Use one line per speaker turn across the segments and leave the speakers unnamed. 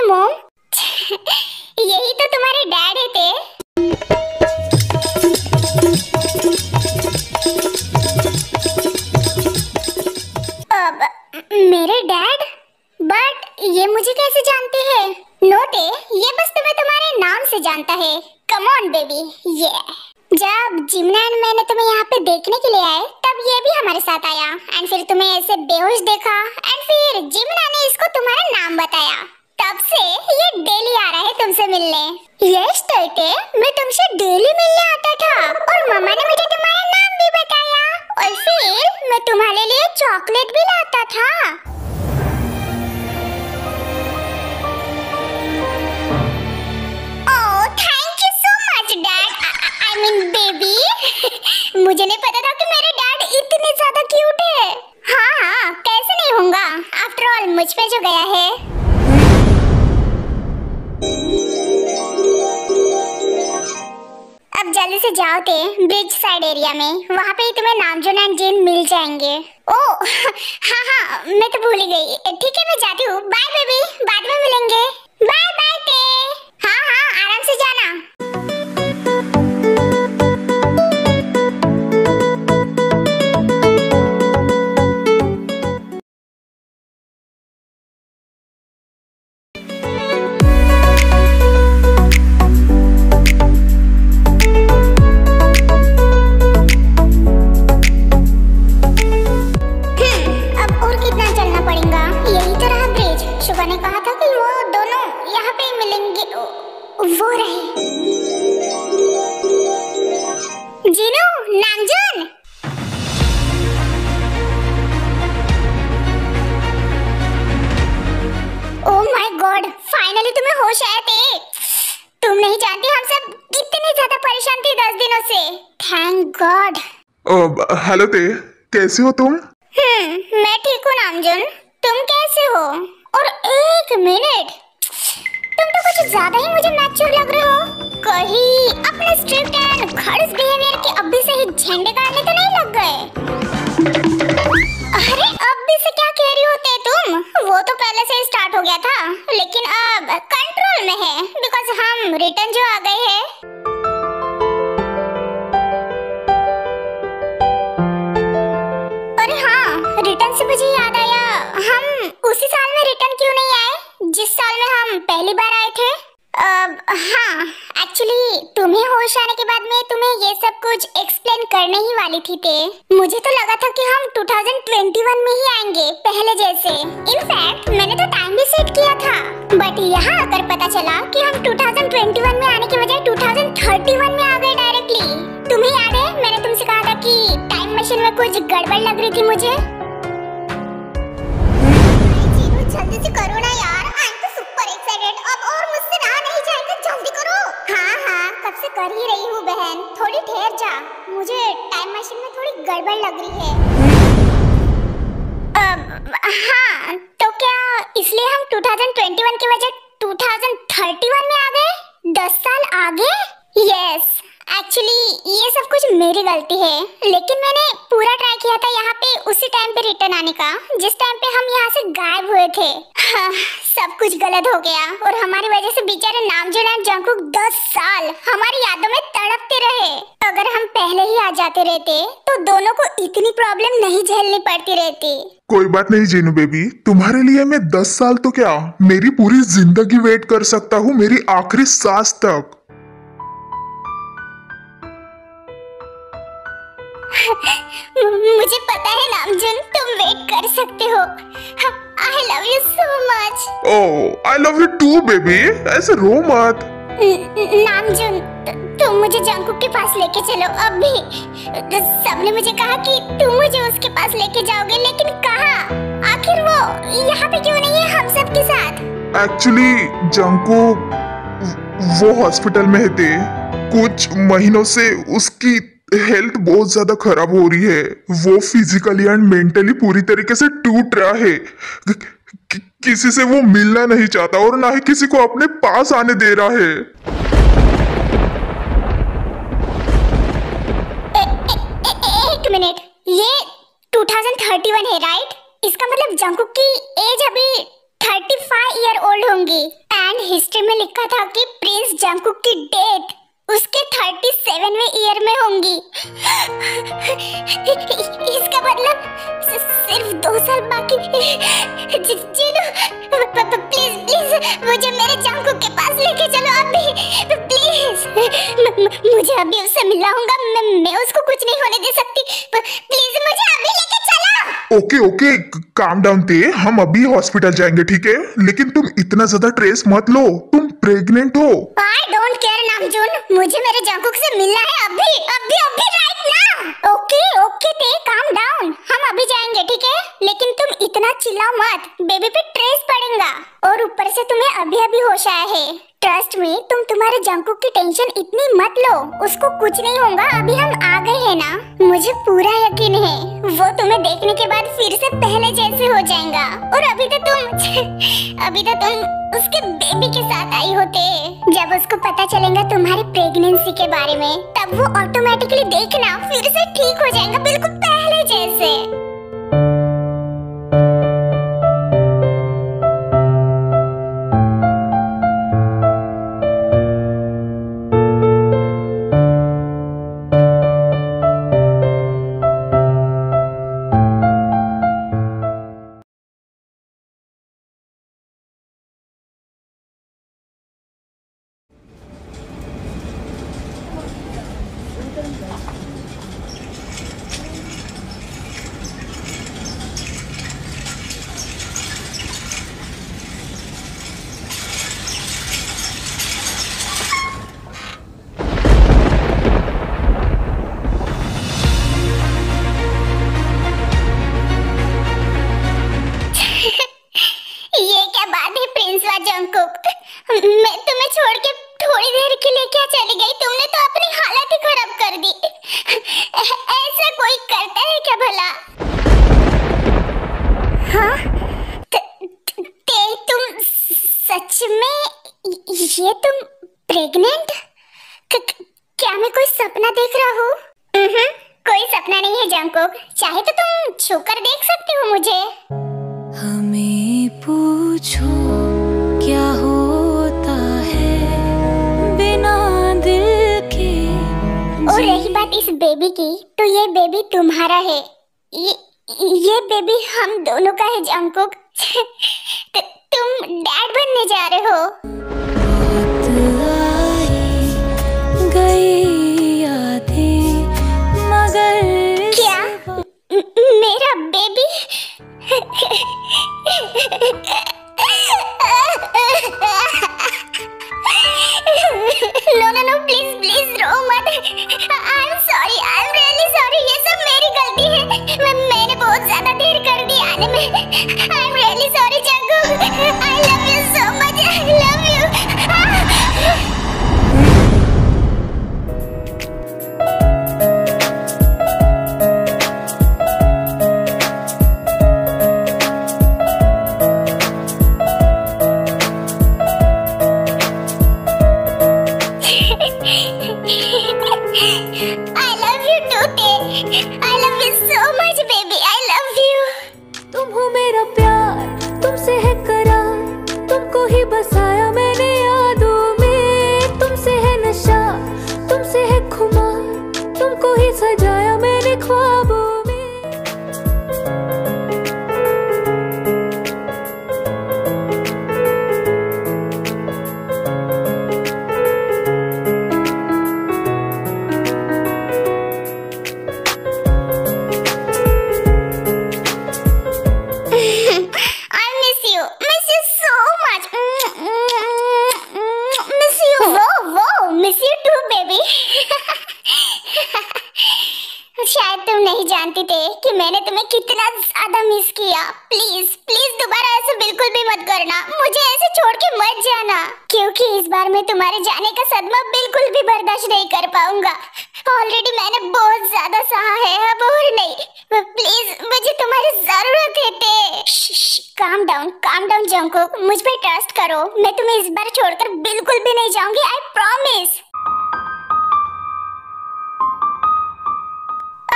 मोम। यही तो तुम्हारे डैड है थे। अब मेरे डैड? बट ये मुझे कैसे जानते हैं? नोटे, ये बस तुम्हें तुम्हारे नाम से जानता है। कम ऑन बेबी, ये जब जिमना एंड मैंने तुम्हें यहाँ पे देखने के लिए आए, तब ये भी हमारे साथ आया एंड फिर तुम्हें ऐसे बेहोश देखा एंड फिर जिमना ने इसको तुम्हारा नाम बताया। तब से ये डेली आ रहा है तुमसे मिलने। यस टोटे, मैं तुमसे डेली मिलने आता था और मम्मा ने मुझे तुम्हारा नाम भी बताया और फिर मैं तुम्हारे लिए चॉकलेट भी लाता था। मुझे नहीं पता था कि मेरे डैड इतने ज्यादा क्यूट है। हाँ, कैसे नहीं होगा, आफ्टर ऑल मुझ पे जो गया है। अब जल्दी से जाओ ते ब्रिज साइड एरिया में, वहाँ पे ही तुम्हें नामजोन एंड जिन मिल जाएंगे। ओह हाँ, मैं तो भूल ही गई। ठीक है, मैं जाती हूँ। बाय बेबी, बाद में मिलेंगे। बाय बाय ते। हाँ, आराम से जाना। ने कहा था कि वो दोनों यहाँ पे मिलेंगे। वो रहे। Jinu, Namjoon. Oh my god, finally तुम्हें होश आए थे। तुम नहीं जानती हम सब कितने ज्यादा परेशान थे 10 दिनों से। Thank God.
हेलो ते, कैसे हो तुम?
मैं ठीक हूँ नामजोन, तुम कैसे हो? और एक मिनट, तुम तो कुछ ज्यादा ही मुझे मैच्योर लग रहे हो। कहीं अपने स्ट्रिक्ट एंड खड़ूस बिहेवियर के अभी से ही झंडे गाड़ने तो नहीं लग गए? अरे अभी से क्या कह रही होते तुम? वो तो पहले से ही स्टार्ट हो गया था, लेकिन अब कंट्रोल में है बिकॉज हम रिटर्न जो आ गए हैं। अरे हाँ, रिटर्न से मुझे याद आया, हम उसी साल में रिटर्न क्यों नहीं आए जिस साल में हम पहली बार आए थे? हाँ, एक्चुअली तुम्हें होश आने के बाद में तुम्हें ये सब कुछ एक्सप्लेन करने ही वाली थी ते। मुझे तो लगा था कि हम 2021 में ही आएंगे पहले जैसे। इनफैक्ट मैंने तो टाइम भी सेट किया था, बट यहाँ आकर पता चला कि हम 2021 में आने के बजाय 2031 में आ गए डायरेक्टली। तुम्हें याद है मैंने तुमसे कहा था कि टाइम मशीन में कुछ गड़बड़ लग रही थी मुझे। जल्दी से करो ना यार, आई एम तो सुपर एक्साइटेड। अब और मुझसे रहा नहीं जाएगा, जल्दी करो। हाँ, कब से कर ही रही हूँ बहन, थोड़ी ठहर जा, मुझे टाइम मशीन में थोड़ी गड़बड़ लग रही है। हाँ, तो क्या इसलिए हम 2021 के बजाय 2031 में आ गए? 10 साल आगे? यस, एक्चुअली ये सब कुछ मेरी गलती है, लेकिन मैंने पूरा ट्राई किया था यहाँ पे उसी टाइम पे रिटर्न आने का जिस टाइम पे हम यहाँ से गायब हुए थे। हाँ, सब कुछ गलत हो गया और हमारी वजह से बेचारे नामजोन एंड जंगकुक 10 साल हमारी यादों में तड़पते रहे। अगर हम पहले ही आ जाते रहते तो दोनों को इतनी प्रॉब्लम नहीं झेलनी पड़ती रहती।
कोई बात नहीं जीनू बेबी, तुम्हारे लिए मैं 10 साल तो क्या, मेरी पूरी जिंदगी वेट कर सकता हूँ, मेरी आखिरी सांस तक।
मुझे पता है नामजोन, तुम वेट कर सकते हो। I love you so much.
Oh, I love you too, baby. ऐसे रो मत।
नामजोन, तुम मुझे जंगकुक के पास लेके चलो अभी। सबने मुझे कहा कि तुम मुझे उसके पास लेके जाओगे, लेकिन कहाँ? आखिर वो यहाँ पे क्यों नहीं है हम सब के साथ?
Actually, जंगकुक वो हॉस्पिटल में थे। कुछ महीनों से उसकी हेल्थ बहुत ज्यादा खराब हो रही है। वो फिजिकली एंड मेंटली पूरी तरीके से टूट रहा है। किसी से वो मिलना नहीं चाहता और ना ही किसी को अपने पास आने दे रहा है।
एक मिनट, ये 2031 है राइट? इसका मतलब जंगकुक की एज अभी 35 ईयर ओल्ड होंगी एंड हिस्ट्री में लिखा था कि प्रिंस जंगकुक की डेथ उसके 37वें ईयर में होंगी। इसका मतलब सिर्फ 2 साल बाकी। जिनो प्लीज प्लीज मुझे मेरे जंगकुक के पास लेके चलो अभी, प्लीज। मुझे अभी उससे मिलना होगा। मैं उसको कुछ नहीं होने दे सकती। प्लीज मुझे अभी लेके चलो।
ओके ओके, काम डाउन ते, हम अभी हॉस्पिटल जाएंगे, ठीक है? लेकिन तुम इतना ज्यादा स्ट्रेस मत लो, तुम प्रेग्नेंट हो।
आई डोंट केयर नामजून, मुझे मेरे जंगकुक से मिलना है अभी अभी अभी, राइट नाउ। ओके ओके ते, काम डाउन, हम अभी जाएंगे, ठीक है? लेकिन तुम इतना चिल्लाओ मत, बेबी पे ट्रेस पड़ेगा। और ऊपर से तुम्हें अभी अभी होश आया है। ट्रस्ट में, तुम तुम्हारे जंगकुक की टेंशन इतनी मत लो, उसको कुछ नहीं होगा। अभी हम आ गए हैं ना, मुझे पूरा यकीन है वो तुम्हें देखने के बाद फिर से पहले जैसे हो जाएगा। और अभी तो तुम उसके बेबी के साथ आई होते। जब उसको पता चलेगा तुम्हारी प्रेगनेंसी के बारे में, तब वो ऑटोमेटिकली देखना फिर से ठीक हो जाएगा, बिल्कुल पहले जैसे। जंगकुक, मैं तुम्हें छोड़ के थोड़ी देर के लिए क्या चली गई? तुमने तो अपनी हालत ही खराब कर दी। ऐसा कोई करता है क्या भला? हाँ? तुम सच में ये तुम प्रेग्नेंट? क्या मैं कोई सपना देख रहा हूँ? कोई सपना नहीं है जंगकुक, चाहे तो तुम छूकर देख सकते हो मुझे।
हमें पूछो क्या होता है बिना दिल के।
और रही बात इस बेबी की, तो ये बेबी तुम्हारा है। ये बेबी हम दोनों का है जंगकुक। तुम डैड बनने जा रहे हो।
गई यादें मगर
क्या मेरा बेबी? नो प्लीज प्लीज रो मत। I am sorry, I am really sorry. ये सब मेरी गलती है। मैंने बहुत ज्यादा देर कर दी आने में। I am really sorry Jungkook. I love you so much, I love you.
तुम हो मेरा प्यार, तुमसे है करार, तुमको ही बसाया मैंने यादों में। तुमसे है नशा, तुमसे है खुमार, तुमको ही सजाया मैंने ख्वाबों में।
शायद तुम नहीं जानती थे कि मैंने तुम्हें कितना ज्यादा मिस किया। प्लीज प्लीज दोबारा ऐसे बिल्कुल भी मत करना। मुझे ऐसे छोड़ के मत जाना, क्योंकि इस बार मैं तुम्हारे जाने का सदमा बिल्कुल भी बर्दाश्त नहीं कर पाऊंगा। ऑलरेडी मैंने बहुत ज्यादा सहा है, अब और नहीं। प्लीज मुझे तुम्हारी जरूरत है। काम डाउन जंगकुक, मुझ पे ट्रस्ट करो। मैं तुम्हें इस बार छोड़कर बिल्कुल भी नहीं जाऊंगी, आई प्रॉमिस।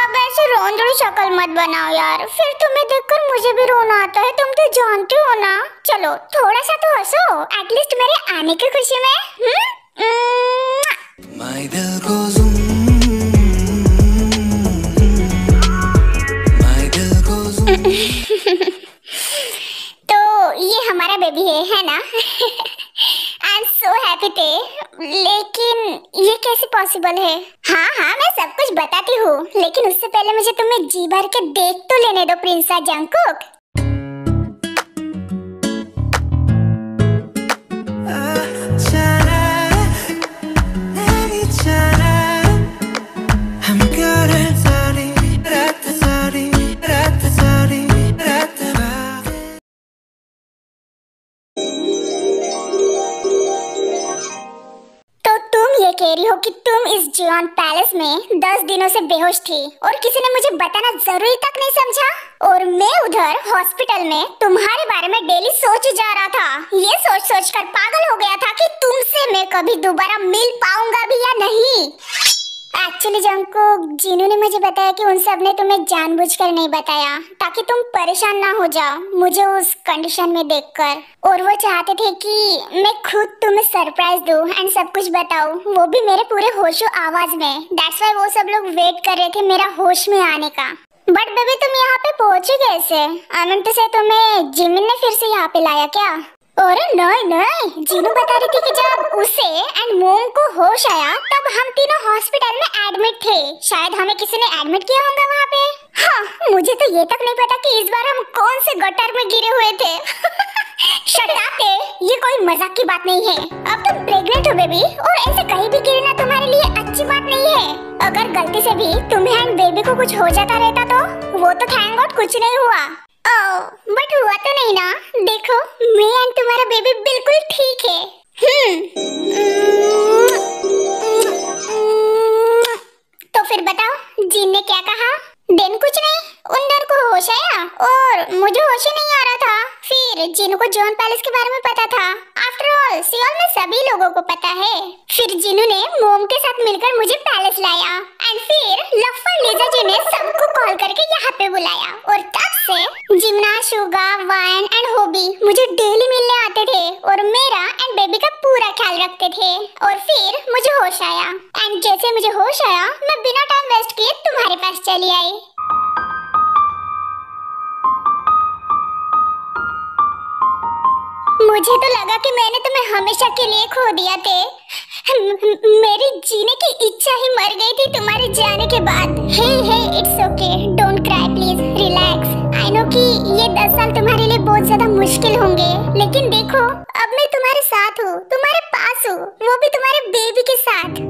अब अब ऐसे रोंदड़ी शक्ल मत बनाओ यार, फिर तुम्हें देखकर मुझे भी रोना आता है, तुम तो जानते हो ना। चलो थोड़ा सा तो हंसो, एटलीस्ट मेरे आने की खुशी में।
My दिल को zoom, my दिल को zoom।
तो ये हमारा बेबी है ना? आई एम सो हैप्पी थे, लेकिन ये कैसे पॉसिबल है? हाँ हाँ मैं सब कुछ बताती हूँ, लेकिन उससे पहले मुझे तुम्हें जी भर के देख तो लेने दो प्रिंसेस जंगकुक। कह रही हो कि तुम इस जियोन पैलेस में 10 दिनों से बेहोश थी और किसी ने मुझे बताना जरूरी तक नहीं समझा, और मैं उधर हॉस्पिटल में तुम्हारे बारे में डेली सोच जा रहा था। ये सोच सोच कर पागल हो गया था कि तुमसे मैं कभी दोबारा मिल पाऊंगा भी या नहीं। एक्चुअली जंगकुक, जिनू ने मुझे बताया कि उन सब ने तुम्हें जानबूझकर नहीं बताया ताकि तुम परेशान ना हो जाओ मुझे उस कंडीशन में देखकर, और वो चाहते थे कि मैं खुद तुम्हें सरप्राइज दूं एंड सब कुछ बताऊं, वो भी मेरे पूरे होशो आवाज में। दैट्स व्हाई वो सब लोग वेट कर रहे थे मेरा होश में आने का। बट बेबी तुम यहाँ पे पहुंची कैसे? आनंद से तुम्हें जिमिन ने फिर से यहाँ पे लाया क्या? अरे नहीं नहीं, जीनू बता रही थी कि जब उसे एंड मोम को होश आया तब हम तीनों हॉस्पिटल में एडमिट थे। शायद हमें किसी ने एडमिट किया होगा वहाँ पे। हाँ, मुझे तो ये तक नहीं पता कि इस बार हम कौन से गटर में गिरे हुए थे। शट अप, ये कोई मजाक की बात नहीं है। अब तुम प्रेग्नेंट हो बेबी, और ऐसे कहीं भी गिरना तुम्हारे लिए अच्छी बात नहीं है। अगर गलती से भी तुम्हें एंड बेबी को कुछ हो जाता रहता तो वो तो थैंक गॉड कुछ नहीं हुआ। बट हुआ तो नहीं ना? देखो मैं एंड तुम्हारा बेबी बिल्कुल ठीक है। तो फिर बताओ जिन ने क्या कहा? दिन कुछ नहीं, उन डर को होश आया और मुझे होश ही नहीं आ रहा था। फिर जिनू को जॉन पैलेस के बारे में पता था। आफ्टर ऑल सियोल में सभी लोगों को पता है। फिर जिनू ने मोम के साथ मिलकर मुझे पैलेस लाया एंड फिर लफ्फड़ लीजा जी ने सबको कॉल करके यहाँ पे बुलाया, और तब से जिमना, शुगा, वायन एंड होबी मुझे डेली मिलने आते थे और मेरा एंड बेबी का पूरा ख्याल रखते थे। और फिर मुझे होश आया एंड जैसे मुझे होश आया मैं बिना टाइम वेस्ट किए तुम्हारे पास चली आई। मुझे तो लगा कि मैंने तुम्हें हमेशा के लिए खो दिया थे। मेरी जीने की इच्छा ही मर गई थी तुम्हारे जाने के बाद। Hey it's okay, don't cry please, relax. I know कि ये 10 साल तुम्हारे लिए बहुत ज्यादा मुश्किल होंगे, लेकिन देखो अब मैं तुम्हारे साथ हूँ, तुम्हारे पास हूँ, वो भी तुम्हारे बेबी के साथ।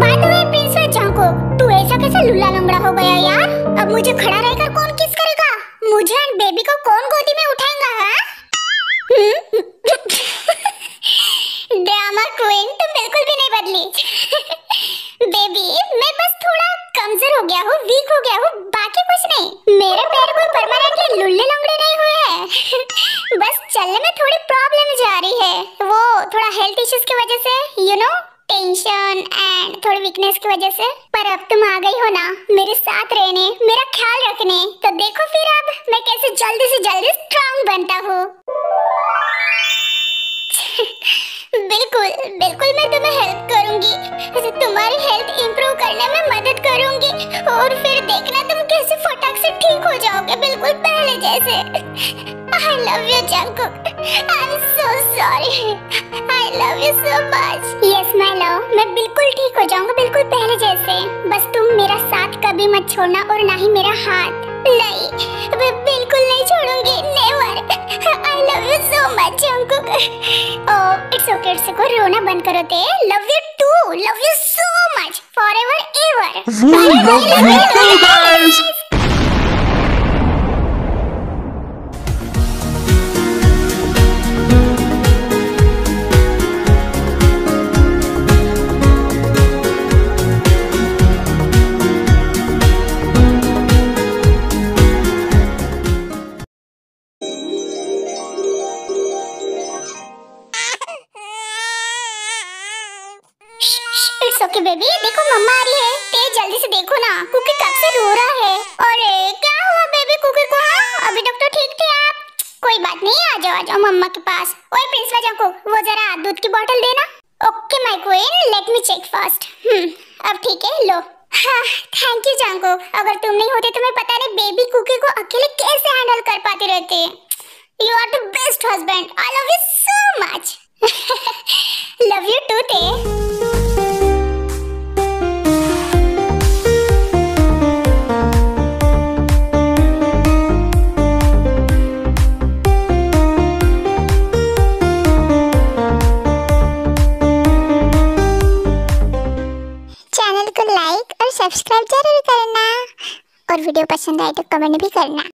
By the way princess Jungkook, तू ऐसा कैसे लुल्ला लंगड़ा हो गया यार? अब मुझे खड़ा रहकर कौन किस करेगा? मुझे एंड बेबी को कौन गोदी में उठाएगा? ड्रामा क्वीन तुम बिल्कुल भी नहीं बदली। बेबी मैं बस थोड़ा कमजोर हो गया हूँ, वीक हो गया हूँ, बाकी कुछ नहीं। मेरे पैर कोई परमानेंटली लुल्ले लंगड़े नहीं हुए हैं। बस चलने में थोड़ी प्रॉब्लम जा रही है, वो थोड़ा हेल्थ इश्यूज की वजह से, यू नो, टेंशन एंड थोड़ी वीकनेस की वजह से। पर अब तुम आ गई हो ना मेरे साथ रहने, मेरा ख्याल रखने, तो देखो फिर अब मैं कैसे जल्दी से जल्दी स्ट्रांग बनता हूँ। बिल्कुल बिल्कुल मैं तुम्हें हेल्प करूंगी, तुम्हारी हेल्थ इंप्रूव करने में मदद करूंगी, और फिर देखना तुम कैसे फटाक से ठीक हो जाओगे बिल्कुल पहले जैसे। I love you Jungkook, I'm so sorry, I love you so much। Yes my love, मैं बिल्कुल ठीक हो जाऊंगा बिल्कुल पहले जैसे, बस तुम मेरा साथ कभी मत छोड़ना और ना ही मेरा हाथ। नहीं, मैं बिल्कुल नहीं छोड़ूंगी, never। I love you so much Jungkook. It's okay, रोना बंद करो ते। Love you too, love you so much, forever ever।
We love you too guys।
Okay baby, देखो मम्मा आ रही है, तेज जल्दी से देखो ना, कुकी कब से रो रहा है। अरे क्या हुआ बेबी कुकी को? अभी तक तो ठीक थे आप। कोई बात नहीं, आ जाओ मम्मा के पास। ओए प्रिंसला जंकुक, वो जरा दूध की बोतल देना। Okay my queen, let me check first. अब ठीक है, लो। हाँ थैंक यू जंकुक, अगर तुम नहीं होते तो मैं पता नहीं बेबी कुकी को अकेले कैसे हैंडल कर पाते रहते। You are the best husband, I love you so much. Love you too ते। चैनल को लाइक और सब्सक्राइब जरूर करना और वीडियो पसंद आए तो कमेंट भी करना।